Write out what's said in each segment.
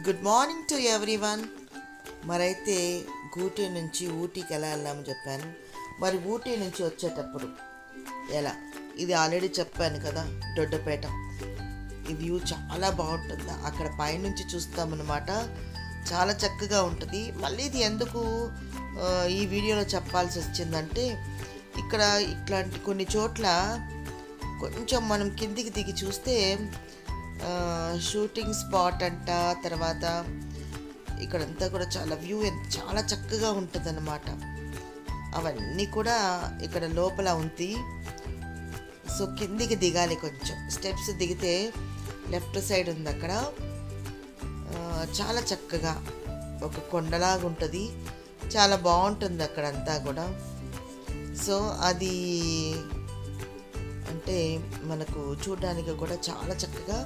Good morning to everyone. మరైతే గూటి నుంచి ఊటీకి ఎలా వెళ్ళామని చెప్పాను. మరి ఊటీ నుంచి వచ్చేటప్పుడు ఎలా, ఇది ఆల్రెడీ చెప్పాను కదా, దొడ్డపేట. ఈ వ్యూ చాలా బాగుంటుంది, అక్కడ పైనుంచి చూస్తామన్నమాట. చాలా చక్కగా ఉంటుంది. మళ్ళీ ఇది ఎందుకు ఈ వీడియోలో చెప్పాల్సి వచ్చిందంటే, ఇక్కడ ఇట్లాంటి కొన్ని చోట్ల కొంచెం మనం కిందికి దిగి చూస్తే షూటింగ్ స్పాట్ అంట, తర్వాత ఇక్కడంతా కూడా చాలా వ్యూ చాలా చక్కగా ఉంటుంది అన్నమాట. అవన్నీ కూడా ఇక్కడ లోపల ఉంది. సో కిందికి దిగాలి, కొంచెం స్టెప్స్ దిగితే లెఫ్ట్ సైడ్ ఉంది, అక్కడ చాలా చక్కగా ఒక కొండలాగా ఉంటుంది. చాలా బాగుంటుంది అక్కడంతా కూడా. సో అది అంటే మనకు చూడడానికి కూడా చాలా చక్కగా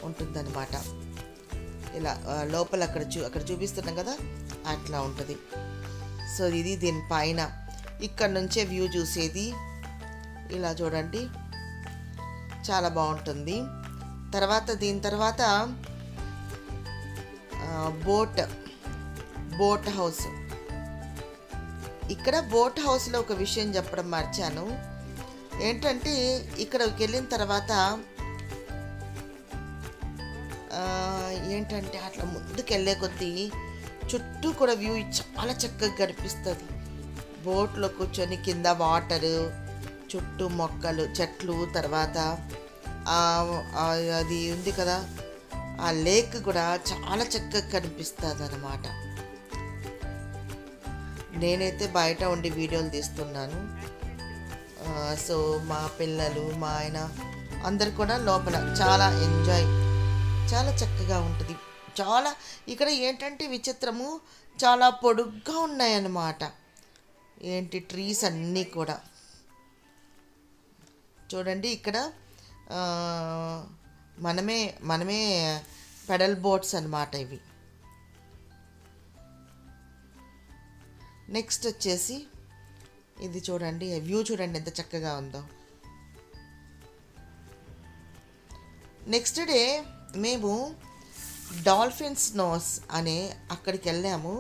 ఉంటుందన్నమాట. ఇలా లోపల అక్కడ చూపిస్తున్నాం కదా, అట్లా ఉంటుంది. సో ఇది దీనిపైన ఇక్కడ నుంచే వ్యూ చూసేది. ఇలా చూడండి, చాలా బాగుంటుంది. దీని తర్వాత బోట్ హౌస్. ఇక్కడ బోట్ హౌస్లో ఒక విషయం చెప్పడం మర్చాను. ఏంటంటే ఇక్కడికి వెళ్ళిన తర్వాత ఏంటంటే అట్లా ముందుకు వెళ్ళే కొద్దీ చుట్టూ కూడా వ్యూ చాలా చక్కగా కనిపిస్తుంది. బోట్లో కూర్చొని కింద వాటరు, చుట్టూ మొక్కలు, చెట్లు, తర్వాత అది ఉంది కదా ఆ లేక్ కూడా చాలా చక్కగా కనిపిస్తుంది అన్నమాట. నేనైతే బయట ఉండి వీడియోలు తీస్తున్నాను. సో మా పిల్లలు, మా ఆయన అందరు కూడా లోపల చాలా ఎంజాయ్, చాలా చక్కగా ఉంటుంది. చాలా ఇక్కడ ఏంటంటే విచిత్రము, చాలా పొడుగ్గా ఉన్నాయన్నమాట. ట్రీస్ అన్నీ కూడా చూడండి. ఇక్కడ మనమే పెడల్ బోట్స్ అన్నమాట ఇవి. నెక్స్ట్ వచ్చేసి ఇది చూడండి, వ్యూ చూడండి ఎంత చక్కగా ఉందో. నెక్స్ట్ డే మేము డాల్ఫిన్స్ నోస్ అనే అక్కడికి వెళ్ళాము.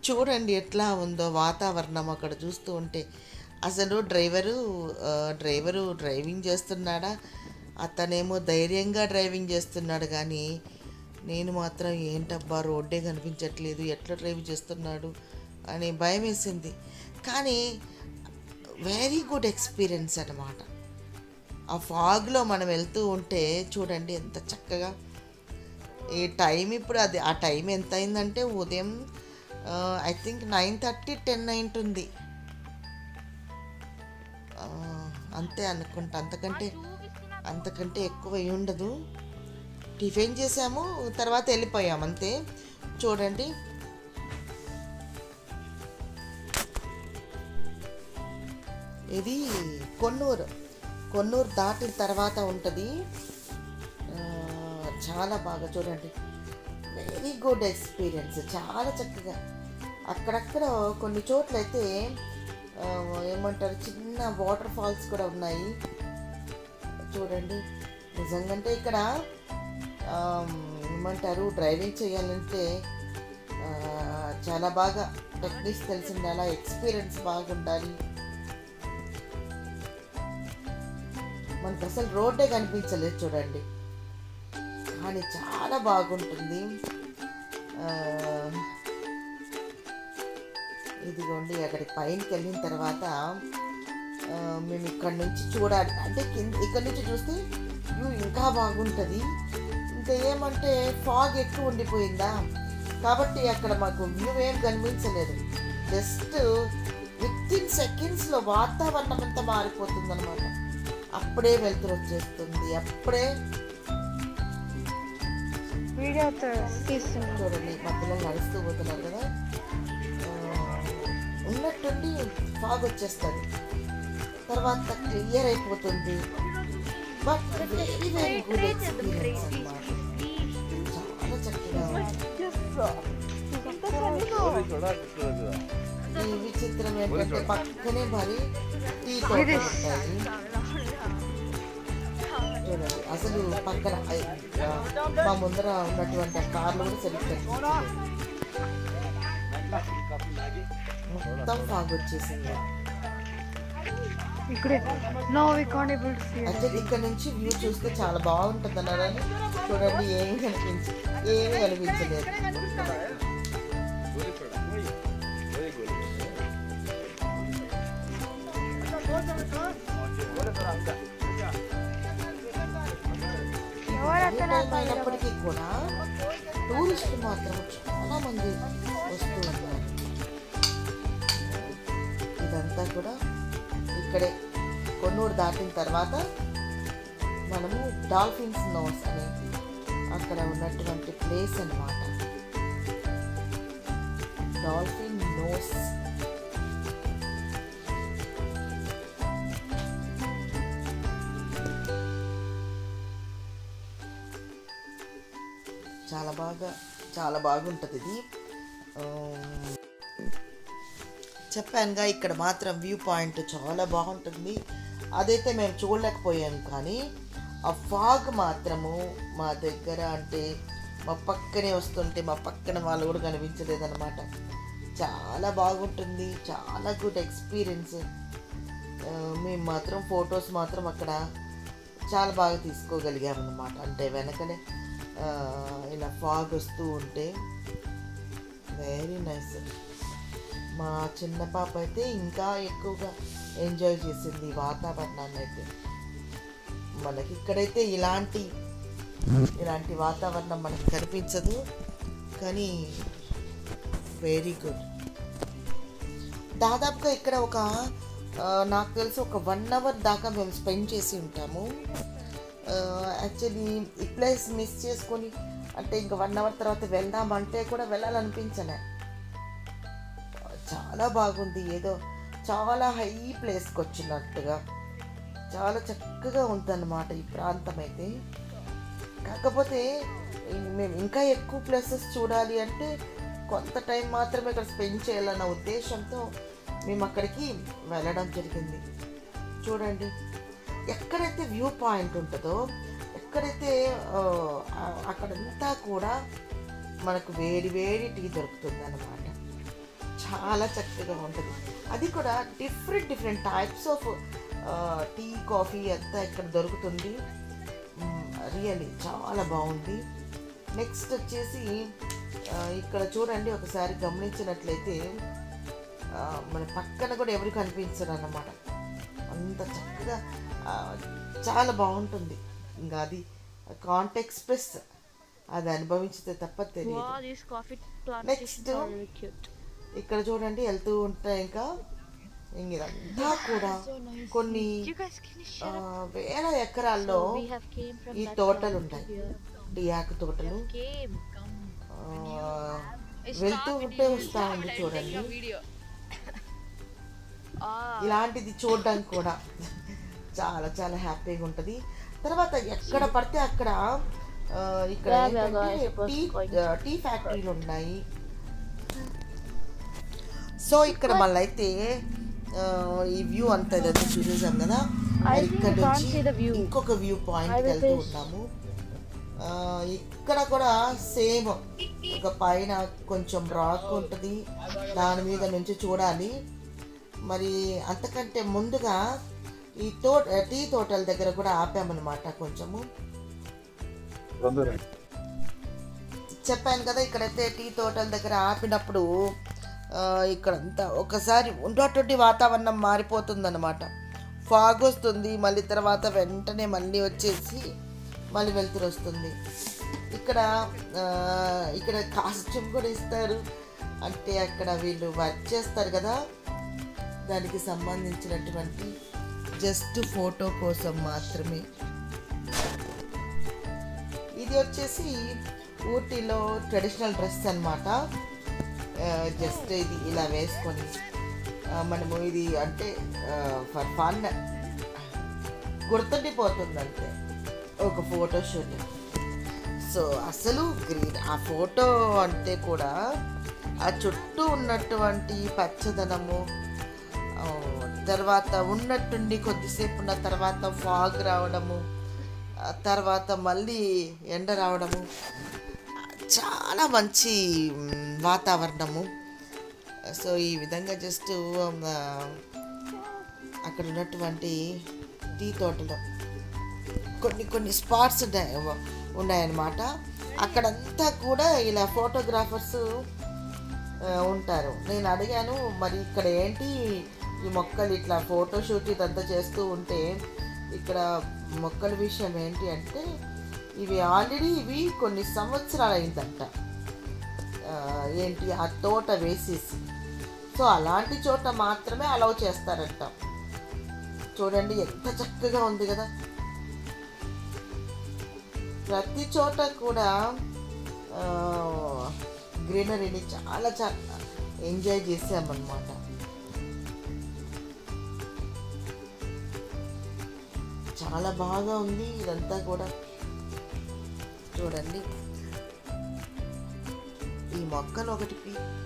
చూడండి ఎట్లా ఉందో వాతావరణం అక్కడ చూస్తూ ఉంటే. అసలు డ్రైవరు డ్రైవింగ్ చేస్తున్నాడా, అతనేమో ధైర్యంగా డ్రైవింగ్ చేస్తున్నాడు, కానీ నేను మాత్రం ఏంటబ్బా రోడ్డే కనిపించట్లేదు, ఎట్లా డ్రైవ్ చేస్తున్నాడు అని భయం వేసింది. కానీ వెరీ గుడ్ ఎక్స్పీరియన్స్ అన్నమాట. ఆ ఫాగ్లో మనం వెళ్తూ ఉంటే చూడండి ఎంత చక్కగా. ఈ టైం ఇప్పుడు ఆ టైం ఎంత అయిందంటే ఉదయం ఐ థింక్ 9:30, 10 అయింటుంది అంతే అనుకుంటా. అంతకంటే ఎక్కువ అయి ఉండదు. టిఫిన్ చేసాము, తర్వాత వెళ్ళిపోయాము అంతే. చూడండి ఇది కొన్నూరు దాటిన తర్వాత ఉంటుంది. చాలా బాగా చూడండి, వెరీ గుడ్ ఎక్స్పీరియన్స్, చాలా చక్కగా. అక్కడక్కడ కొన్ని చోట్ల అయితే ఏమంటారు, చిన్న వాటర్ ఫాల్స్ కూడా ఉన్నాయి చూడండి. నిజంగా ఇక్కడ ఏమంటారు, డ్రైవింగ్ చేయాలంటే చాలా బాగా టెక్నిక్స్ తెలిసి ఉండాలి, ఎక్స్పీరియన్స్ బాగుండాలి. మనకు అసలు రోడ్డే కనిపించలేదు చూడండి, కానీ చాలా బాగుంటుంది. ఇదిగోండి అక్కడికి పైనకి వెళ్ళిన తర్వాత మేము ఇక్కడ నుంచి చూడాలి, అంటే ఇక్కడ నుంచి చూస్తే వ్యూ ఇంకా బాగుంటుంది. ఇంకా ఏమంటే ఫాగ్ ఎక్కువ ఉండిపోయిందా, కాబట్టి అక్కడ మాకు వ్యూ ఏం కనిపించలేదు. జస్ట్ వితిన్ సెకండ్స్లో వాతావరణం అంతా మారిపోతుంది అనమాట. అప్పుడే వెళ్తురు వచ్చేస్తుంది, అప్పుడే చూడండి మా పిల్లలు నడుస్తూ పోతున్నారు కదా, ఉన్నట్టుండి ఫాగ్ వచ్చేస్తుంది, తర్వాత క్లియర్ అయిపోతుంది. But very very good experience అన్నమాట. చాలా చక్కగా ఈ విచిత్రం ఏంటంటే పక్కనే మరి టీ తోటలు ఉంటాయి చూడండి అసలు పక్కన మా ముందర ఉన్నటువంటి ఆ కార్లు కూడా సరిగ్గా మొత్తం ఫాగ్ వచ్చేసింది. యాక్చువల్లీ ఇక్కడ నుంచి వ్యూ చూస్తే చాలా బాగుంటుంది అన్నారని చూడండి ఏమీ కనిపించలేదు. అయినప్పటికీ కూడా టూరిస్టులు మాత్రం చాలా మంది వస్తూ ఉన్నారు. ఇదంతా కూడా ఇక్కడే కొన్నూరు దాటిన తర్వాత మనము డాల్ఫిన్స్ నోస్ అనే అక్కడ ఉన్నటువంటి ప్లేస్ అన్నమాట. డాల్ఫిన్ నోస్ చాలా బాగుంటుంది ఇది. చెప్పానుగా ఇక్కడ మాత్రం వ్యూ పాయింట్ చాలా బాగుంటుంది. అదైతే మేము చూడలేకపోయాం, కానీ ఆ ఫాగ్ మాత్రము మా దగ్గర అంటే మా పక్కనే వస్తుంటే మా పక్కన వాళ్ళు కూడా కనిపించలేదన్నమాట. చాలా బాగుంటుంది, చాలా గుడ్ ఎక్స్పీరియన్స్. మేము మాత్రం ఫొటోస్ మాత్రం అక్కడ చాలా బాగా తీసుకోగలిగామన్నమాట. అంటే వెనకనే ఇలా ఫాగ్ వస్తూ ఉంటే వెరీ నైస్. మా చిన్న పాప అయితే ఇంకా ఎక్కువగా ఎంజాయ్ చేసింది వాతావరణాన్ని. అయితే మనకి ఇక్కడైతే ఇలాంటి వాతావరణం మనకి కనిపించదు, కానీ వెరీ గుడ్. దాదాపుగా ఇక్కడ నాకు తెలిసి ఒక 1 hour దాకా మేము స్పెండ్ చేసి ఉంటాము. యాక్చువల్లీ ఈ ప్లేస్ మిస్ చేసుకొని అంటే ఇంకా 1 hour తర్వాత వెళ్దామంటే కూడా వెళ్ళాలనిపించలే. చాలా బాగుంది, ఏదో చాలా హై ప్లేస్కి వచ్చినట్టుగా చాలా చక్కగా ఉందన్నమాట ఈ ప్రాంతం అయితే. కాకపోతే మేము ఇంకా ఎక్కువ ప్లేసెస్ చూడాలి అంటే కొంత టైం మాత్రమే ఇక్కడ స్పెండ్ చేయాలన్న ఉద్దేశంతో మేము అక్కడికి వెళ్ళడం జరిగింది. చూడండి ఎక్కడైతే వ్యూ పాయింట్ ఉంటుందో ఎక్కడైతే అక్కడంతా కూడా మనకు వేడి వేడి టీ దొరుకుతుంది అన్నమాట. చాలా చక్కగా ఉంటుంది. అది కూడా different types of tea coffee అంతా ఇక్కడ దొరుకుతుంది. రియల్లీ చాలా బాగుంది. నెక్స్ట్ వచ్చేసి ఇక్కడ చూడండి, ఒకసారి గమనించినట్లయితే మన పక్కన కూడా ఎవరు కనిపించరు అన్నమాట. అంత చక్కగా చాలా బాగుంటుంది. ఇంకా అది కాంట్ ఎక్స్ప్రెస్ అది అనుభవించితే తప్ప తెలియదు. నెక్స్ట్ ఇక్కడ చూడండి వెళ్తూ ఉంటాయి. ఇంకా ఇదంతా కూడా కొన్ని వేల ఎకరాల్లో ఈ తోటలు ఉంటాయి, టీ ఆకు తోటలు. వెళ్తూ ఉంటే వస్తూ ఉంది చూడండి. ఇలాంటిది చూడడానికి కూడా చాలా చాలా హ్యాపీగా ఉంటుంది. తర్వాత ఎక్కడ పడితే అక్కడ ఇక్కడ టీ ఫ్యాక్టరీలు ఉన్నాయి. సో ఇక్కడ మళ్ళీ అయితే ఈ వ్యూ అంతా ఇదంతా చూసేసాం కదా. ఇక్కడ నుంచి ఇంకొక వ్యూ పాయింట్కి వెళ్తూ ఉన్నాము. ఇక్కడ కూడా సేమ్ ఒక పైన కొంచెం రాక్ ఉంటుంది, దాని మీద నుంచి చూడాలి. మరి అంతకంటే ముందుగా ఈ టీ తోటల దగ్గర కూడా ఆపామన్నమాట. కొంచెము చెప్పాను కదా, ఇక్కడైతే టీ తోటల దగ్గర ఆపినప్పుడు ఇక్కడంతా ఒకసారి ఉన్నటువంటి వాతావరణం మారిపోతుందన్నమాట. ఫాగ్ వస్తుంది, మళ్ళీ తర్వాత వెంటనే మళ్ళీ వచ్చేసి మళ్ళీ వెళ్తురు వస్తుంది. ఇక్కడ కాస్ట్యూమ్ కూడా ఇస్తారు. అంటే అక్కడ వీళ్ళు వర్క్ చేస్తారు కదా, దానికి సంబంధించినటువంటి జస్ట్ ఫోటో కోసం మాత్రమే. ఇది వచ్చేసి ఊటీలో ట్రెడిషనల్ డ్రెస్ అన్నమాట. జస్ట్ ఇది ఇలా వేసుకొని మనము ఇది అంటే ఫర్ ఫన్ గుర్తుండిపోతుంది అంతే, ఒక ఫోటో షూట్. సో అసలు గ్రీన్ ఆ ఫోటో అంటే కూడా ఆ చుట్టూ ఉన్నటువంటి పచ్చదనము, తర్వాత ఉన్నట్టుండి కొద్దిసేపు ఉన్న తర్వాత ఫాగ్ రావడము, తర్వాత మళ్ళీ ఎండ రావడము, చాలా మంచి వాతావరణము. సో ఈ విధంగా జస్ట్ అక్కడ ఉన్నటువంటి టీ తోటలో కొన్ని స్పాట్స్ ఉన్నాయన్నమాట. అక్కడంతా కూడా ఇలా ఫోటోగ్రాఫర్స్ ఉంటారు. నేను అడిగాను, మరి ఇక్కడ ఏంటి ఈ మొక్కలు ఇట్లా ఫోటోషూట్ ఇదంతా చేస్తూ ఉంటే ఇక్కడ మొక్కల విషయం ఏంటి అంటే, ఇవి కొన్ని సంవత్సరాలు అయిందంట ఏంటి ఆ తోట వేసేసి. సో అలాంటి చోట మాత్రమే అలౌ చేస్తారంట. చూడండి ఎంత చక్కగా ఉంది కదా. ప్రతి చోట కూడా గ్రీనరీని చాలా చాలా ఎంజాయ్ చేసామన్నమాట. చాలా బాగా ఉంది ఇదంతా కూడా. చూడండి ఈ మొక్కలు ఒకటి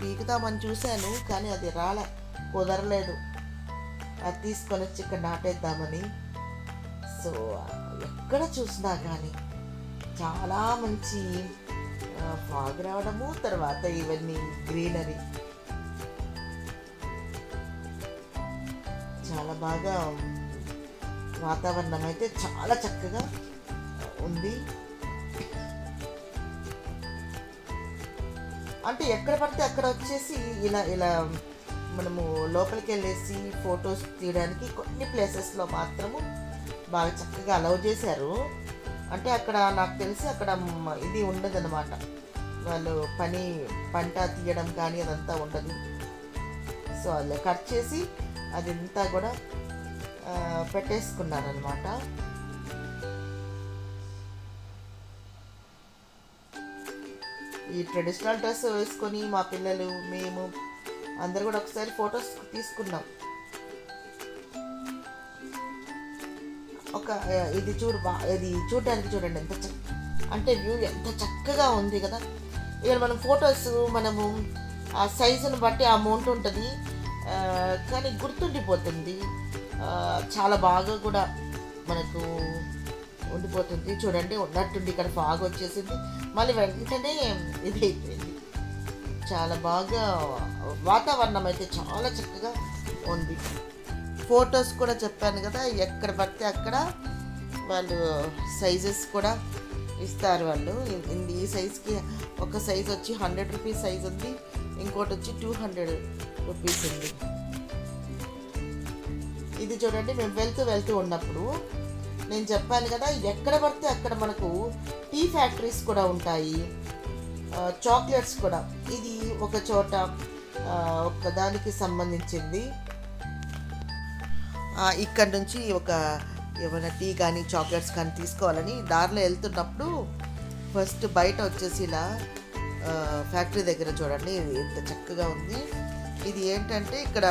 పీకుదామని చూశాను, కానీ అది కుదరలేదు. అది తీసుకొని వచ్చి ఇక్కడ నాటేద్దామని. సో ఎక్కడ చూసినా కానీ చాలా మంచి ఫాగ్ రావడము, తర్వాత ఇవన్నీ గ్రీనరీ చాలా బాగా, వాతావరణం అయితే చాలా చక్కగా ఉంది. అంటే ఎక్కడ పడితే అక్కడ వచ్చేసి ఇలా మనము లోపలికి వెళ్ళేసి ఫొటోస్ తీయడానికి కొన్ని ప్లేసెస్లో మాత్రము బాగా చక్కగా అలౌ చేశారు. అంటే అక్కడ నాకు తెలిసి అక్కడ ఇది ఉండదన్నమాట, వాళ్ళు పంట తీయడం కానీ అదంతా ఉండదు. సో అలా కట్ చేసి అదంతా కూడా పెట్టేసుకున్నారనమాట. ఈ ట్రెడిషనల్ డ్రెస్ వేసుకొని మా పిల్లలు మేము అందరు కూడా ఒకసారి ఫొటోస్ తీసుకున్నాం. ఇది చూడడానికి చూడండి ఎంత అంటే వ్యూ ఎంత చక్కగా ఉంది కదా. ఇక మనం ఫొటోస్ మనము ఆ సైజుని బట్టి అమౌంట్ ఉంటుంది, కానీ గుర్తుండిపోతుంది. చాలా బాగా కూడా మనకు ఉండిపోతుంది. చూడండి ఉన్నట్టుండి ఇక్కడ ఫాగ్ వచ్చేసింది, మళ్ళీ వెంటనే ఇది అయిపోయింది. చాలా బాగా వాతావరణం అయితే చాలా చక్కగా ఉంది. ఫొటోస్ కూడా చెప్పాను కదా, ఎక్కడ పడితే అక్కడ వాళ్ళు సైజెస్ కూడా ఇస్తారు. వాళ్ళు ఈ సైజ్కి ఒక సైజ్ వచ్చి 100 రూపీస్ సైజ్ ఉంది, ఇంకోటి వచ్చి 200 రూపీస్ ఉంది. ఇది చూడండి, మేము వెళ్తూ ఉన్నప్పుడు నేను చెప్పాను కదా, ఎక్కడ పడితే అక్కడ మనకు టీ ఫ్యాక్టరీస్ కూడా ఉంటాయి, చాక్లెట్స్ కూడా. ఇది ఒక చోట ఒక దానికి సంబంధించింది. ఇక్కడ నుంచి ఏమైనా టీ కానీ చాక్లెట్స్ కానీ తీసుకోవాలని దారిలో వెళ్తున్నప్పుడు ఫస్ట్ బయట వచ్చేసి ఇలా ఫ్యాక్టరీ దగ్గర చూడండి ఎంత చక్కగా ఉంది. ఇది ఏంటంటే ఇక్కడ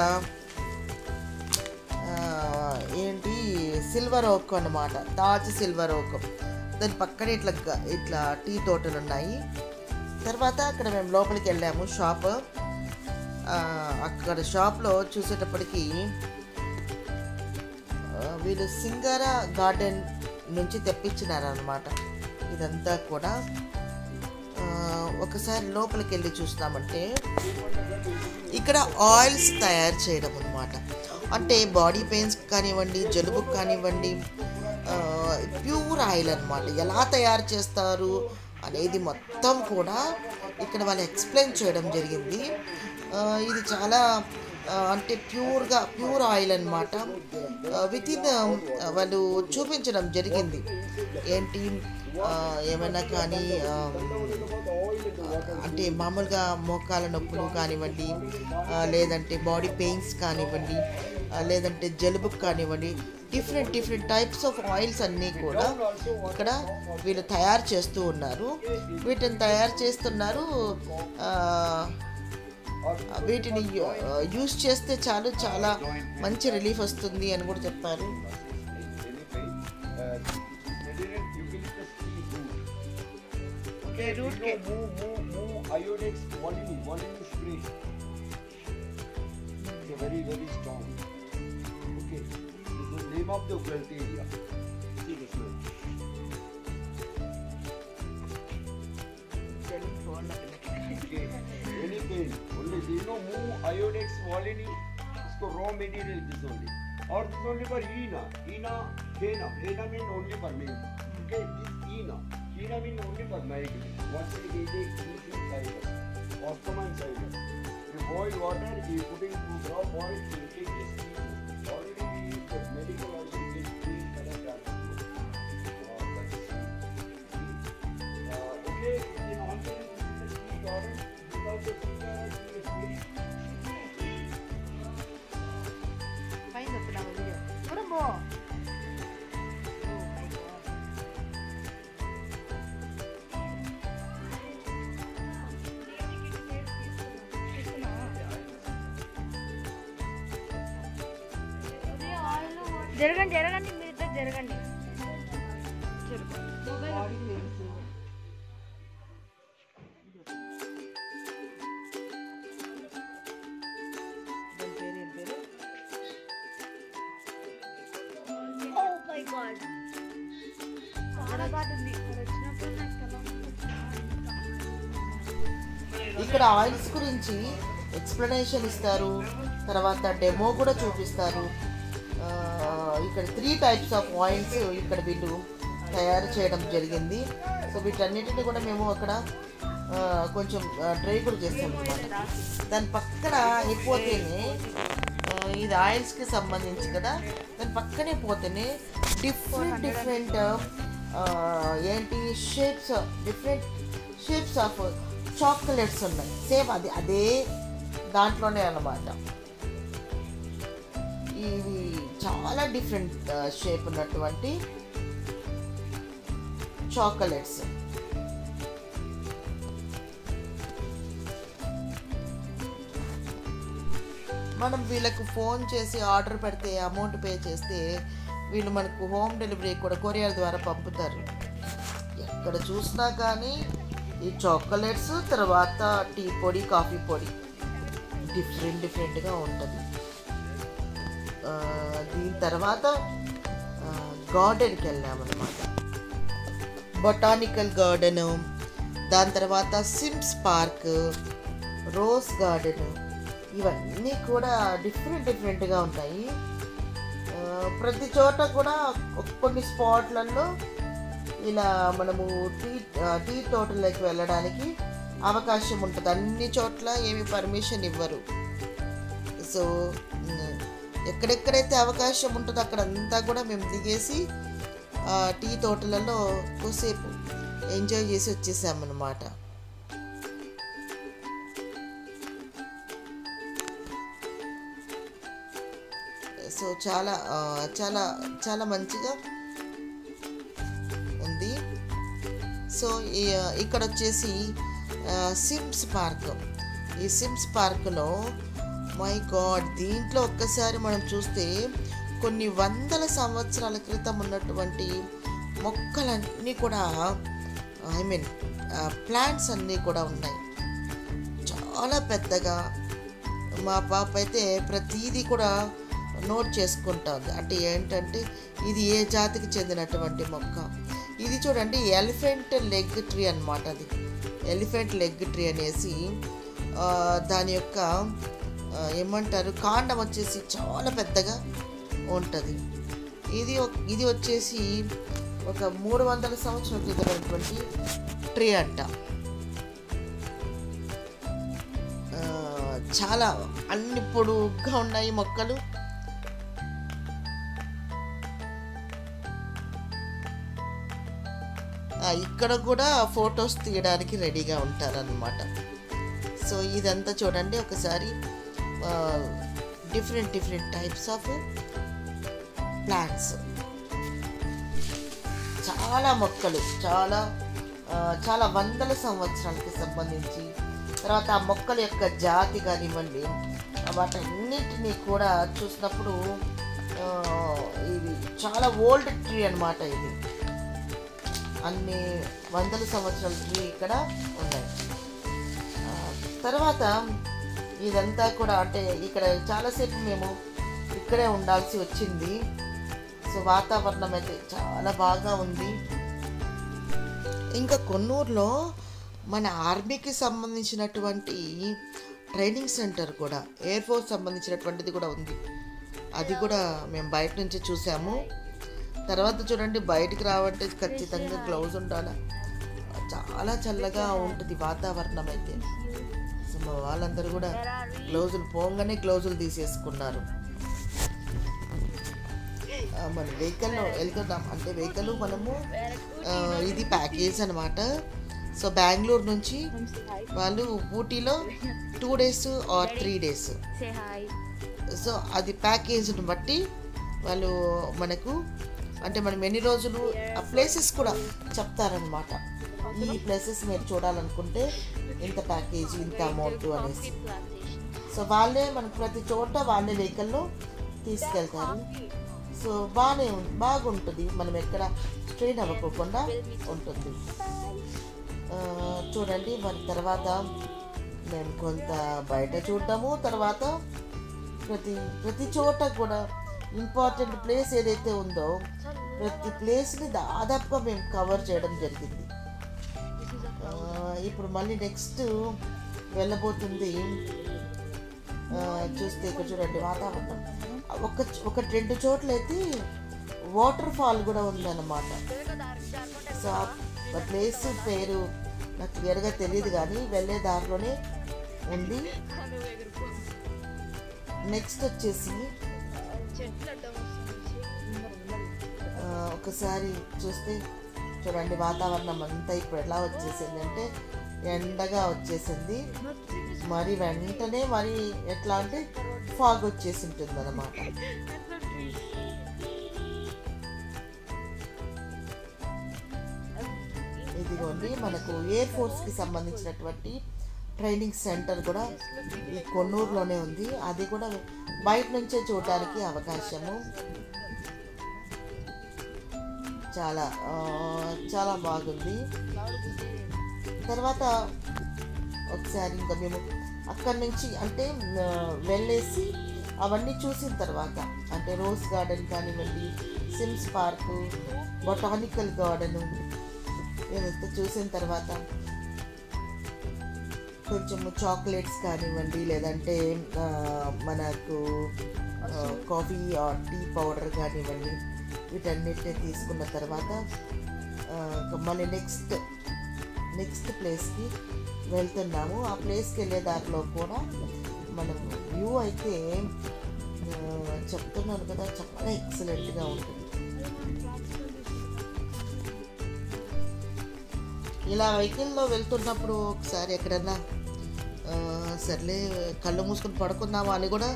సిల్వర్ ఓక్ అన్నమాట, తాజ్ సిల్వర్ ఓక్. దాని పక్కనే ఇట్లా టీ తోటలు ఉన్నాయి. తర్వాత అక్కడ మేము లోపలికి వెళ్ళాము షాప్. అక్కడ షాప్లో చూసేటప్పటికి వీళ్ళు సింగారా గార్డెన్ నుంచి తెప్పించినారనమాట ఇదంతా కూడా. ఒకసారి లోపలికి వెళ్ళి చూస్తామంటే ఇక్కడ ఆయిల్స్ తయారు చేయడం అనమాట. అంటే బాడీ పెయిన్స్ కానివ్వండి, జలుబుకు కానివ్వండి, ప్యూర్ ఆయిల్ అనమాట. ఎలా తయారు చేస్తారు అనేది మొత్తం కూడా ఇక్కడ వాళ్ళు ఎక్స్ప్లెయిన్ చేయడం జరిగింది. ఇది చాలా అంటే ప్యూర్ ఆయిల్ అనమాట. వితిన్ వాళ్ళు చూపించడం జరిగింది. ఏంటి ఏమైనా కానీ అంటే మామూలుగా మోకాల నొప్పులు కానివ్వండి, లేదంటే బాడీ పెయిన్స్ కానివ్వండి, లేదంటే జలుబుకు కానివ్వండి, డిఫరెంట్ టైప్స్ ఆఫ్ ఆయిల్స్ అన్నీ కూడా ఇక్కడ వీళ్ళు తయారు చేస్తూ ఉన్నారు. వీటిని తయారు చేస్తున్నారు. వీటిని యూస్ చేస్తే చాలా మంచి రిలీఫ్ వస్తుంది అని కూడా చెప్పారు. Very strong. Okay, this is the name of the Guelti area. See this way. plain. Only there is no move iodex Volini. इसको raw material this only. Or this only for Hena. Hena mean only for male. Okay, this Hena mean only for male. Once it is a heating cycle, Osman cycle. You boil water, you put in 2 drop boil, you take this heat. Already we use that medical also you get green color okay, in all cases this is the heat order because the heat order is very Fine, that's another video. What more? Oh my god. జరగండి జరగండి మీరు ఇద్దరు జరగండి ఇక్కడ oils గురించి explanation ఇస్తారు, తర్వాత demo కూడా చూపిస్తారు. ఇక్కడ 3 టైప్స్ ఆఫ్ ఆయిల్స్ ఇక్కడ వీళ్ళు తయారు చేయడం జరిగింది. సో వీటన్నిటిని కూడా మేము అక్కడ కొంచెం ట్రై కూడా చేస్తాం అన్నమాట. దాని పక్కన అయిపోతేనే ఇది ఆయిల్స్కి సంబంధించి కదా, దాని పక్కనే పోతేనే డిఫరెంట్ ఏంటి డిఫరెంట్ షేప్స్ ఆఫ్ చాక్లెట్స్ ఉన్నాయి. సేమ్ అదే దాంట్లోనే అన్నమాట. ఇవి చాలా డిఫరెంట్ షేప్ ఉన్నటువంటి చాక్లెట్స్. మనం వీళ్ళకు ఫోన్ చేసి ఆర్డర్ పెడితే అమౌంట్ పే చేస్తే వీళ్ళు మనకు హోమ్ డెలివరీ కూడా కొరియర్ ద్వారా పంపుతారు. ఎక్కడ చూసినా కానీ ఈ చాక్లెట్స్, తర్వాత టీ పొడి, కాఫీ పొడి డిఫరెంట్గా ఉంటుంది. దీని తర్వాత గార్డెన్కి వెళ్ళామన్నమాట. బొటానికల్ గార్డెను, దాని తర్వాత సిమ్స్ పార్క్, రోజ్ గార్డెన్, ఇవన్నీ కూడా డిఫరెంట్గా ఉంటాయి. ప్రతి చోట కూడా కొన్ని స్పాట్లలో ఇలా మనము టీ తోటలోకి వెళ్ళడానికి అవకాశం ఉంటుంది. అన్ని చోట్ల ఏమి పర్మిషన్ ఇవ్వరు. సో ఎక్కడెక్కడైతే అవకాశం ఉంటుందో అక్కడంతా కూడా మేము దిగేసి టీ తోటలలో కొద్దిసేపు ఎంజాయ్ చేసి వచ్చేసామన్నమాట. సో చాలా చాలా చాలా మంచిగా ఉంది. సో ఇక్కడ వచ్చేసి సిమ్స్ పార్క్. ఈ సిమ్స్ పార్క్లో మై గాడ్, దీంట్లో ఒక్కసారి మనం చూస్తే కొన్ని వందల సంవత్సరాల క్రితం ఉన్నటువంటి మొక్కలన్నీ కూడా ప్లాంట్స్ అన్నీ కూడా ఉన్నాయి. చాలా పెద్దగా. మా పాప అయితే ప్రతిదీ కూడా నోట్ చేసుకుంటుంది. అంటే ఏంటంటే ఇది ఏ జాతికి చెందినటువంటి మొక్క. ఇది చూడండి, ఎలిఫెంట్ లెగ్ ట్రీ అన్నమాట. అది ఎలిఫెంట్ లెగ్ ట్రీ అనేసి దాని యొక్క ఏమంటారు, కాండం వచ్చేసి చాలా పెద్దగా ఉంటుంది. ఇది వచ్చేసి ఒక 300 సంవత్సరాల క్రితమైనటువంటి ట్రీ అంట. చాలా అన్ని పొడుగ్గా ఉన్నాయి మొక్కలు. ఇక్కడ కూడా ఫొటోస్ తీయడానికి రెడీగా ఉంటారన్నమాట. సో ఇదంతా చూడండి ఒకసారి, డిఫరెంట్ టైప్స్ ఆఫ్ ప్లాంట్స్, చాలా మొక్కలు, చాలా వందల సంవత్సరాలకి సంబంధించి, తర్వాత ఆ మొక్కల యొక్క జాతి కానివ్వండి, వాటన్నిటినీ కూడా చూసినప్పుడు ఇది చాలా ఓల్డ్ ట్రీ అన్నమాట. ఇది అన్ని వందల సంవత్సరాల ట్రీ ఇక్కడ ఉన్నాయి. తర్వాత ఇదంతా కూడా అంటే ఇక్కడ చాలాసేపు మేము ఇక్కడే ఉండాల్సి వచ్చింది. సో వాతావరణం అయితే చాలా బాగా ఉంది. ఇంకా కొన్నూరులో మన ఆర్మీకి సంబంధించినటువంటి ట్రైనింగ్ సెంటర్ కూడా, ఎయిర్ ఫోర్స్ సంబంధించినటువంటిది కూడా ఉంది. అది కూడా మేము బయట నుంచి చూసాము. తర్వాత చూడండి, బయటికి రావంటే ఖచ్చితంగా గ్లౌజ్ ఉండాలి. చాలా చల్లగా ఉంటుంది వాతావరణం అయితే. సో మా వాళ్ళందరూ కూడా గ్లౌజులు పోగానే గ్లౌజులు తీసేసుకున్నారు. మన వెహికల్లో వెళ్తున్నాం అంటే వెహికల్ మనము ఇది ప్యాకేజ్ అనమాట. సో బెంగళూరు నుంచి వాళ్ళు ఊటీలో 2 days ఆర్ 3 days. సో అది ప్యాకేజ్ని బట్టి వాళ్ళు మనకు అంటే మనం ఎన్ని రోజులు ఆ ప్లేసెస్ కూడా చెప్తారనమాట. ఈ ప్లేసెస్ మీరు చూడాలనుకుంటే ఇంత ప్యాకేజ్, ఇంత అమౌంట్ అనేసి. సో వాళ్ళే మనకు ప్రతి చోట వాళ్ళే వెహికల్లో తీసుకెళ్తారు. సో బాగుంటుంది, మనం ఎక్కడ స్ట్రెయిన్ అవ్వకోకుండా ఉంటుంది. చూడండి, మరి తర్వాత మేము కొంత బయట చూడటము, తర్వాత ప్రతి చోట కూడా ఇంపార్టెంట్ ప్లేస్ ఏదైతే ఉందో ప్రతి ప్లేస్ని దాదాపుగా మేము కవర్ చేయడం జరిగింది. ఇప్పుడు మళ్ళీ నెక్స్ట్ వెళ్ళబోతుంది. చూస్తే ఇక్కడ చూడండి వాతావరణం ఒక 2 చోట్ల అయితే వాటర్ ఫాల్ కూడా ఉందన్నమాట. సో ఆ ప్లేస్ పేరు నాకు క్లియర్గా తెలియదు కానీ వెళ్ళే దారిలోనే ఉంది. నెక్స్ట్ వచ్చేసి ఒకసారి చూస్తే చూడండి వాతావరణం అంతా ఇప్పుడు ఎలా వచ్చేసింది అంటే ఎండగా వచ్చేసింది. మరి వెంటనే మరి ఎట్లా అంటే ఫాగ్ వచ్చేసి ఉంటుంది అన్నమాట. ఇదిగోండి మనకు ఎయిర్ ఫోర్స్కి సంబంధించినటువంటి ట్రైనింగ్ సెంటర్ కూడా ఈ కొన్నూరులోనే ఉంది. అది కూడా బయట నుంచే చూడడానికి అవకాశము. చాలా బాగుంది. తర్వాత ఒకసారి ఇంకా మేము అక్కడి నుంచి అంటే వెళ్ళేసి అవన్నీ చూసిన తర్వాత అంటే రోజ్ గార్డెన్ కానివ్వండి, సిమ్స్ పార్కు, బొటానికల్ గార్డెను ఇదంతా చూసిన తర్వాత కొంచెము చాక్లెట్స్ కానివ్వండి, లేదంటే మనకు కాఫీ టీ పౌడర్ కానివ్వండి, వీటన్నిటిని తీసుకున్న తర్వాత మళ్ళీ నెక్స్ట్ ప్లేస్కి వెళ్తున్నాము. ఆ ప్లేస్కి వెళ్ళే దారిలో కూడా మనం వ్యూ అయితే చెప్తున్నాను కదా, చాలా ఎక్సలెంట్గా ఉంటుంది. ఇలా వెహికల్లో వెళ్తున్నప్పుడు ఒకసారి ఎక్కడన్నా సర్లే కళ్ళు మూసుకొని పడుకుందామా అని కూడా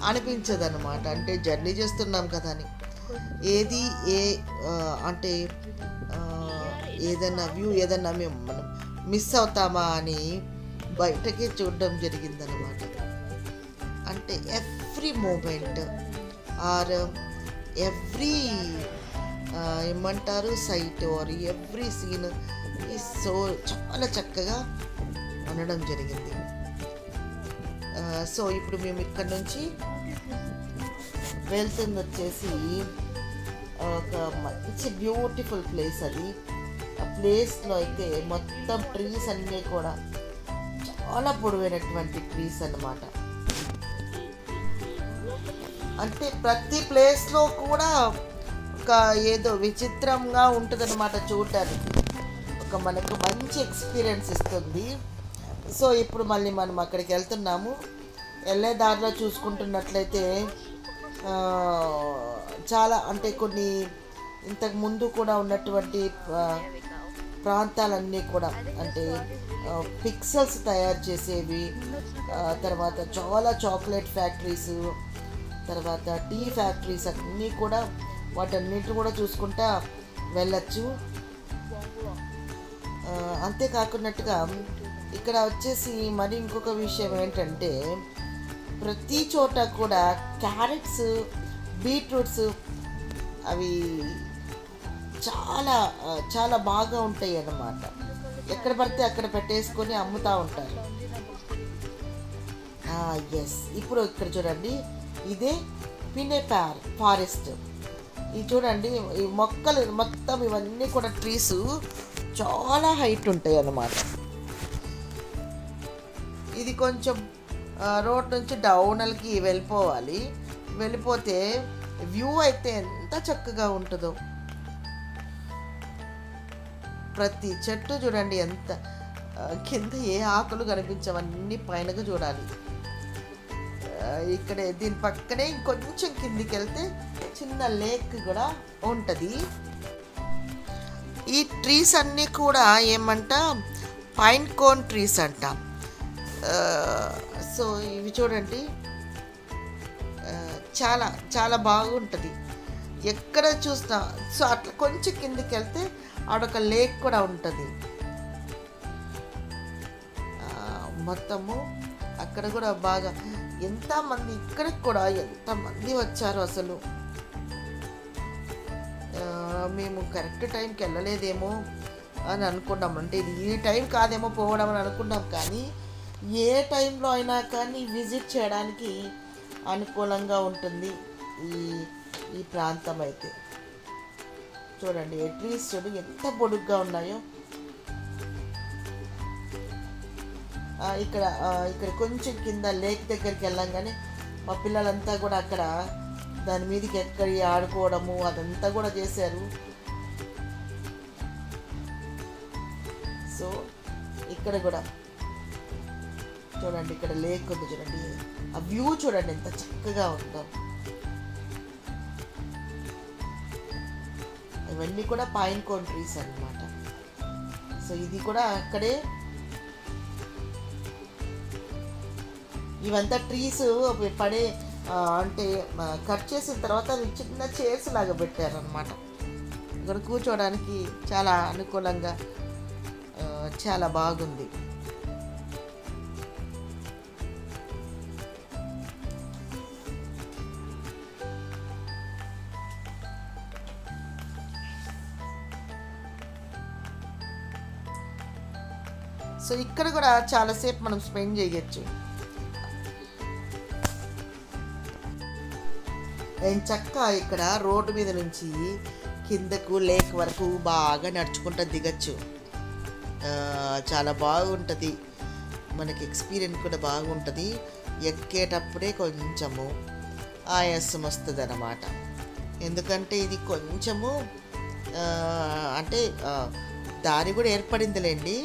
అనిపించదు అనమాట. అంటే జర్నీ చేస్తున్నాం కదా అని అంటే ఏదన్నా వ్యూ ఏదన్నా మనం మిస్ అవుతామా అని బయటకే చూడడం జరిగిందనమాట. అంటే ఎవ్రీ మూమెంట్ ఆర్ ఎవ్రీ ఏమంటారు sight or every scene so చాలా చక్కగా ఉండడం జరిగింది. సో ఇప్పుడు మేము ఇక్కడ నుంచి వెళ్తుంది వచ్చేసి ఒక మంచి బ్యూటిఫుల్ ప్లేస్. అది ఆ ప్లేస్లో అయితే మొత్తం ట్రీస్ అన్నీ కూడా చాలా పొడవైనటువంటి ట్రీస్ అన్నమాట. అంటే ప్రతి ప్లేస్లో కూడా ఒక ఏదో విచిత్రంగా ఉంటుంది అన్నమాట చూడటానికి. ఒక మనకు మంచి ఎక్స్పీరియన్స్ ఇస్తుంది. సో ఇప్పుడు మళ్ళీ మనం అక్కడికి వెళ్తున్నాము. వెళ్ళే దారిలో చూసుకుంటున్నట్లయితే చాలా అంటే కొన్ని ఇంతకు ముందు కూడా ఉన్నటువంటి ప్రాంతాలన్నీ కూడా అంటే పిక్సెల్స్ తయారు చేసేవి, తర్వాత చాలా చాక్లెట్ ఫ్యాక్టరీస్, తర్వాత టీ ఫ్యాక్టరీస్ అన్నీ కూడా వాటన్నిటిని కూడా చూసుకుంటా వెళ్ళచ్చు. అంతేకాకున్నట్టుగా ఇక్కడ వచ్చేసి మరి ఇంకొక విషయం ఏంటంటే ప్రతి చోట కూడా క్యారెట్స్, బీట్రూట్స్ అవి చాలా చాలా బాగా ఉంటాయి అన్నమాట. ఎక్కడ పడితే అక్కడ పెట్టేసుకొని అమ్ముతూ ఉంటారు. ఎస్, ఇప్పుడు ఇక్కడ చూడండి, ఇదే పినేపార్ ఫారెస్ట్. ఇది చూడండి, ఈ మొక్కలు మొత్తం ఇవన్నీ కూడా ట్రీస్ చాలా హైట్ ఉంటాయి అన్నమాట. ఇది కొంచెం రోడ్ నుంచి డౌన్కి వెళ్ళిపోవాలి. వెళ్ళిపోతే వ్యూ అయితే ఎంత చక్కగా ఉంటుందో. ప్రతి చెట్టు చూడండి ఎంత కింద ఏ ఆకులు కనిపించవన్నీ పైనకు చూడాలి. ఇక్కడే దీని పక్కనే ఇంకొంచెం కిందికి వెళ్తే చిన్న లేక్ కూడా ఉంటుంది. ఈ ట్రీస్ అన్నీ కూడా ఏమంట పైన్ కోన్ ట్రీస్ అంట. సో ఇవి చూడండి చాలా చాలా బాగుంటుంది ఎక్కడ చూసినా. సో అట్లా కొంచెం కిందికి వెళ్తే ఆడొక లేక్ కూడా ఉంటుంది. మొత్తము అక్కడ కూడా బాగా ఎంతమంది ఇక్కడికి కూడా ఎంతమంది వచ్చారు అసలు. మేము కరెక్ట్ టైంకి వెళ్ళలేదేమో అని అనుకున్నాం. అంటే ఇది ఈ టైం కాదేమో పోవడం అని అనుకున్నాం. కానీ ఏ టైంలో అయినా కానీ విజిట్ చేయడానికి అనుకూలంగా ఉంటుంది ఈ ప్రాంతం అయితే. చూడండి ట్రీస్ చూడు ఎంత పొడుగ్గా ఉన్నాయో. ఇక్కడ కొంచెం కింద లేక్ దగ్గరికి వెళ్ళంగానే మా పిల్లలంతా కూడా అక్కడ దాని మీదకి ఎక్కడి ఆడుకోవడము అదంతా కూడా చేశారు. సో ఇక్కడ కూడా చూడండి ఇక్కడ లేక్ ఉంది చూడండి. ఆ వ్యూ చూడండి ఎంత చక్కగా ఉందో. ఇవన్నీ కూడా పైన్ కోన్ ట్రీస్ అన్నమాట. సో ఇది కూడా అక్కడే ఇవంతా ట్రీస్ పడే అంటే కట్ చేసిన తర్వాత అవి చిన్న చైర్స్ లాగా పెట్టారనమాట. ఇక్కడ కూర్చోవడానికి చాలా అనుకూలంగా చాలా బాగుంది. సో ఇక్కడ కూడా చాలాసేపు మనం స్పెండ్ చేయొచ్చు. చక్కగా ఇక్కడ రోడ్డు మీద నుంచి కిందకు లేక్ వరకు బాగా నడుచుకుంటూ దిగచ్చు. చాలా బాగుంటుంది. మనకి ఎక్స్పీరియన్స్ కూడా బాగుంటుంది. ఎక్కేటప్పుడే కొంచెము ఆయాసం వస్తుంది అన్నమాట. ఎందుకంటే ఇది కొంచెము అంటే దారి కూడా ఏర్పడిందిలేండి.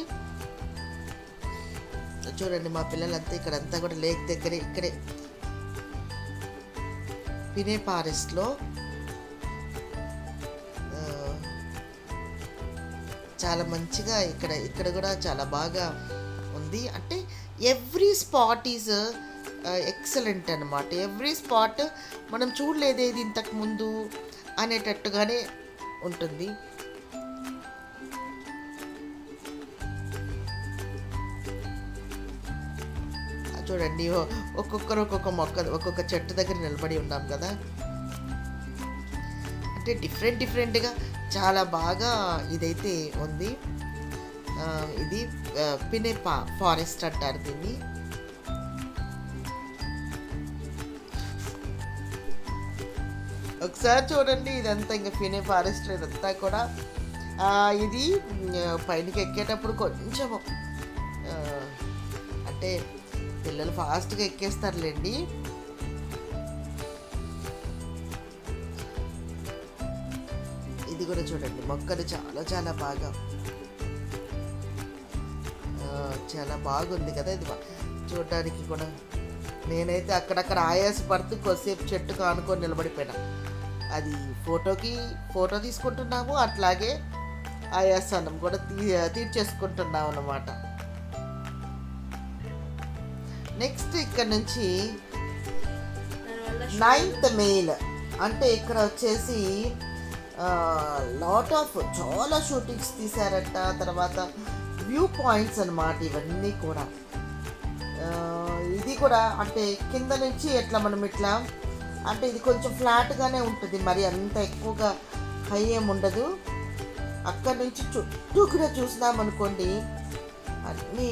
చూడండి మా పిల్లలంతా ఇక్కడంతా కూడా లేక్ దగ్గరే ఇక్కడే పినే ఫారెస్ట్లో చాలా మంచిగా ఇక్కడ కూడా చాలా బాగా ఉంది. అంటే ఎవ్రీ స్పాట్ ఈజ్ ఎక్సలెంట్ అనమాట. ఎవ్రీ స్పాట్ మనం చూడలేదేది ఇంతకుముందు అనేటట్టుగానే ఉంటుంది. చూడండి ఒక్కొక్కరు ఒక్కొక్క ఒక్కొక్క చెట్టు దగ్గర నిలబడి ఉన్నాం కదా. అంటే డిఫరెంట్గా చాలా బాగా ఇదైతే ఉంది. ఇది పినే ఫారెస్ట్ అంటారు దీన్ని. ఒకసారి చూడండి ఇదంతా ఇంకా పినే ఫారెస్ట్ ఇదంతా కూడా. ఇది పైనకి ఎక్కేటప్పుడు కొంచెము అంటే పిల్లలు ఫాస్ట్గా ఎక్కేస్తారులేండి. ఇది కూడా చూడండి మొక్కలు చాలా చాలా బాగా చాలా బాగుంది కదా ఇది చూడడానికి కూడా. నేనైతే అక్కడక్కడ ఆయాసపడుతూ కొద్దిసేపు చెట్టుకు ఆనుకొని నిలబడిపోయినా. అది ఫోటో తీసుకుంటున్నాము, అట్లాగే ఆయాసనం కూడా తీర్చేసుకుంటున్నాము అన్నమాట. నెక్స్ట్ ఇక్కడ నుంచి 9th మెయిల్ అంటే ఇక్కడ వచ్చేసి లాట్ ఆఫ్ చాలా షూటింగ్స్ తీశారట. తర్వాత వ్యూ పాయింట్స్ అన్నమాట ఇవన్నీ కూడా. ఇది కూడా అంటే కింద నుంచి ఎట్లా మనం ఇట్లా అంటే ఇది కొంచెం ఫ్లాట్గానే ఉంటుంది, మరి అంత ఎక్కువగా హై ఏమి ఉండదు. అక్కడ నుంచి చుట్టూ కూడా చూసినామనుకోండి అన్నీ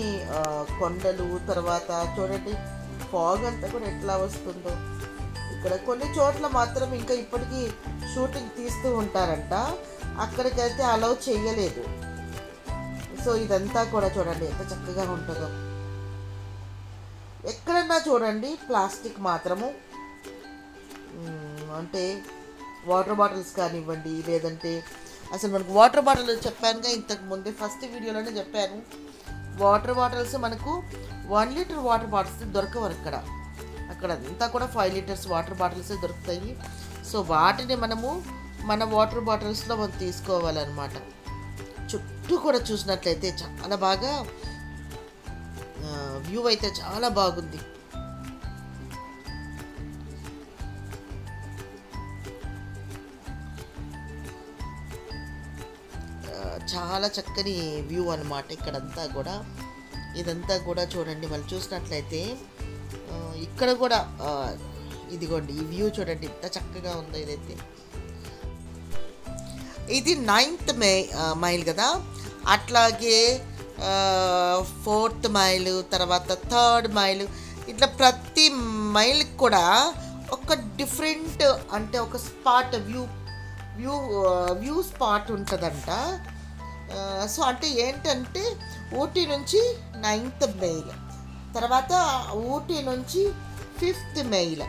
కొండలు. తర్వాత చూడండి ఫాగ్ అంతా కూడా ఎట్లా వస్తుందో. ఇక్కడ కొన్ని చోట్ల మాత్రం ఇంకా ఇప్పటికీ షూటింగ్ తీస్తూ ఉంటారంట, అక్కడికైతే అలౌ చేయలేదు. సో ఇదంతా కూడా చూడండి ఎంత చక్కగా ఉంటుందో. ఎక్కడన్నా చూడండి ప్లాస్టిక్ మాత్రము, అంటే వాటర్ బాటిల్స్ కానివ్వండి, లేదంటే అసలు మనకు వాటర్ బాటిల్ చెప్పానుగా ఇంతకు ముందే ఫస్ట్ వీడియోలోనే చెప్పాను, వాటర్ బాటిల్స్ మనకు 1 లీటర్ వాటర్ బాటిల్స్ దొరకవు అక్కడ అంతా కూడా 5 లీటర్స్ వాటర్ బాటిల్స్ దొరుకుతాయి. సో వాటిని మనము మన వాటర్ బాటిల్స్లో మనం తీసుకోవాలన్నమాట. చుట్టూ కూడా చూసినట్లయితే చాలా బాగా వ్యూ అయితే చాలా బాగుంది. చాలా చక్కని వ్యూ అన్నమాట ఇక్కడంతా కూడా. ఇదంతా కూడా చూడండి, మళ్ళీ చూసినట్లయితే ఇక్కడ కూడా ఇదిగోండి ఈ వ్యూ చూడండి ఎంత చక్కగా ఉందో. ఇది 9th మైల్ కదా, అట్లాగే 4th మైలు, తర్వాత 3rd మైలు, ఇట్లా ప్రతి మైల్కి కూడా ఒక డిఫరెంట్ అంటే ఒక స్పాట్ వ్యూ స్పాట్ ఉంటుందంట. సో అంటే ఏంటంటే ఊటీ నుంచి 9th మైల్, తర్వాత ఊటీ నుంచి 5th మైల్,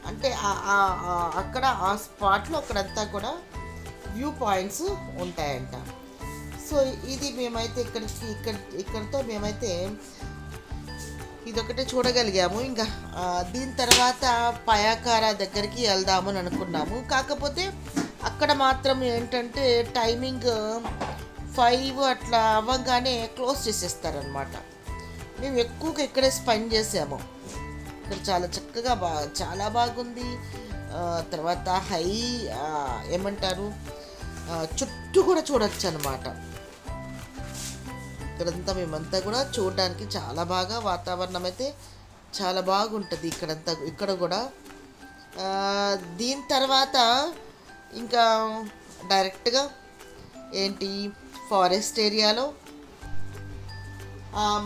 అంటే అక్కడ ఆ స్పాట్లో అక్కడంతా కూడా వ్యూ పాయింట్స్ ఉంటాయంట. సో ఇది మేమైతే ఇక్కడితో మేమైతే ఇదొకటే చూడగలిగాము. ఇంకా దీని తర్వాత పయాకారా దగ్గరికి వెళ్దామని అనుకున్నాము. కాకపోతే అక్కడ మాత్రం ఏంటంటే టైమింగ్ 5 అట్లా అవ్వగానే క్లోజ్ చేసేస్తారనమాట. మేము ఎక్కువగా ఇక్కడే స్పెండ్ చేసాము. ఇక్కడ చాలా చక్కగా చాలా బాగుంది. తర్వాత ఏమంటారు చుట్టూ కూడా చూడొచ్చు అనమాట. ఇక్కడంతా మేమంతా కూడా చూడడానికి చాలా బాగా వాతావరణం అయితే చాలా బాగుంటుంది ఇక్కడ కూడా. దీని తర్వాత ఇంకా డైరెక్ట్గా ఏంటి ఫారెస్ట్ ఏరియాలో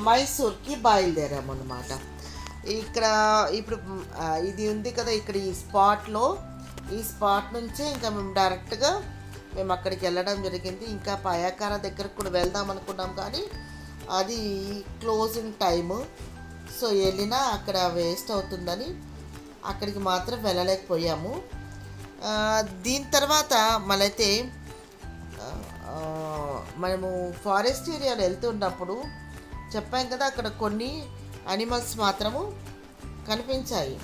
మైసూర్కి బయలుదేరాము అన్నమాట. ఇక్కడ ఇప్పుడు ఇది ఉంది కదా, ఇక్కడ ఈ స్పాట్ నుంచే ఇంకా మేము డైరెక్ట్గా మేము అక్కడికి వెళ్ళడం జరిగింది. ఇంకా పయాకారా దగ్గరకు కూడా వెళ్దాం అనుకున్నాం, కానీ అది క్లోజింగ్ టైము. సో వెళ్ళినా అక్కడ వేస్ట్ అవుతుందని అక్కడికి మాత్రం వెళ్ళలేకపోయాము. దీని తర్వాత మళ్ళైతే మనము ఫారెస్ట్ ఏరియాలో వెళ్తున్నప్పుడు చెప్పాం కదా, అక్కడ కొన్ని అనిమల్స్ మాత్రము కనిపించాయి.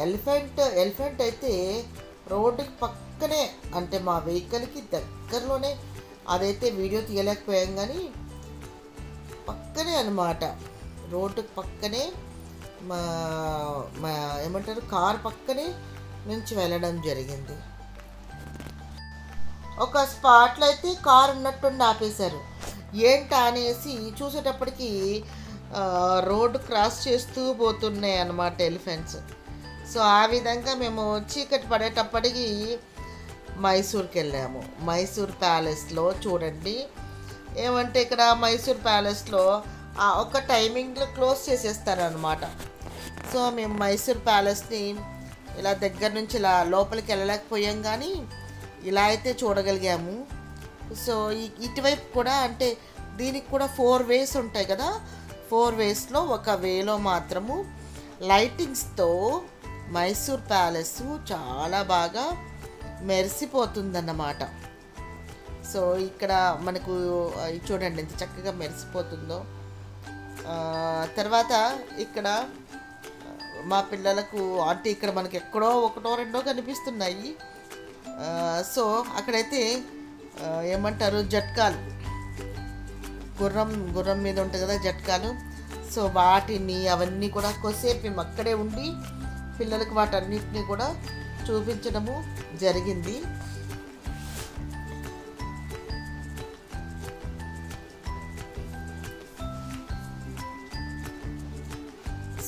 ఎలిఫెంట్ అయితే రోడ్డుకి పక్కనే, అంటే మా వెహికల్కి దగ్గరలోనే, అదైతే వీడియో తీయలేకపోయాం కానీ పక్కనే అన్నమాట, రోడ్డుకి పక్కనే మా ఏమంటారు కార్ పక్కనే నుంచి వెళ్ళడం జరిగింది. ఒక స్పాట్లో అయితే కార్ ఉన్నట్టుండి ఆపేశారు. ఏంటా అనేసి చూసేటప్పటికి రోడ్డు క్రాస్ చేస్తూ పోతున్నాయి అన్నమాట ఎలిఫెంట్స్. సో ఆ విధంగా మేము చీకటి పడేటప్పటికి మైసూర్కి వెళ్ళాము. మైసూర్ ప్యాలెస్లో చూడండి, ఏమంటే ఇక్కడ మైసూర్ ప్యాలెస్లో ఒక టైమింగ్లో క్లోజ్ చేసేస్తారనమాట. సో మేము మైసూర్ ప్యాలెస్ని ఇలా దగ్గర నుంచి ఇలా లోపలికి వెళ్ళలేకపోయాం, కానీ ఇలా అయితే చూడగలిగాము. సో ఇటువైపు కూడా అంటే దీనికి కూడా 4 వేస్ ఉంటాయి కదా, 4 వేస్లో ఒక వేలో మాత్రము లైటింగ్స్తో మైసూర్ ప్యాలెస్ చాలా బాగా మెరిసిపోతుందన్నమాట. సో ఇక్కడ మనకు చూడండి ఎంత చక్కగా మెరిసిపోతుందో. తర్వాత ఇక్కడ మా పిల్లలకు అంటే ఇక్కడ మనకి ఎక్కడో 1, 2 కనిపిస్తున్నాయి. సో అక్కడైతే ఏమంటారు జట్కాలు, గుర్రం మీద ఉంటుంది కదా జట్కాలు. సో వాటిని అవన్నీ కూడా కొద్దిసేపు మేము అక్కడే ఉండి పిల్లలకు వాటన్నిటిని కూడా చూపించడము జరిగింది.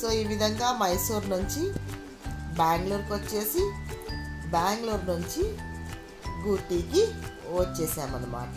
సో ఈ విధంగా మైసూర్ నుంచి బెంగళూరుకి వచ్చేసి బెంగళూరు నుంచి ఊటీకి వచ్చేసామన్నమాట.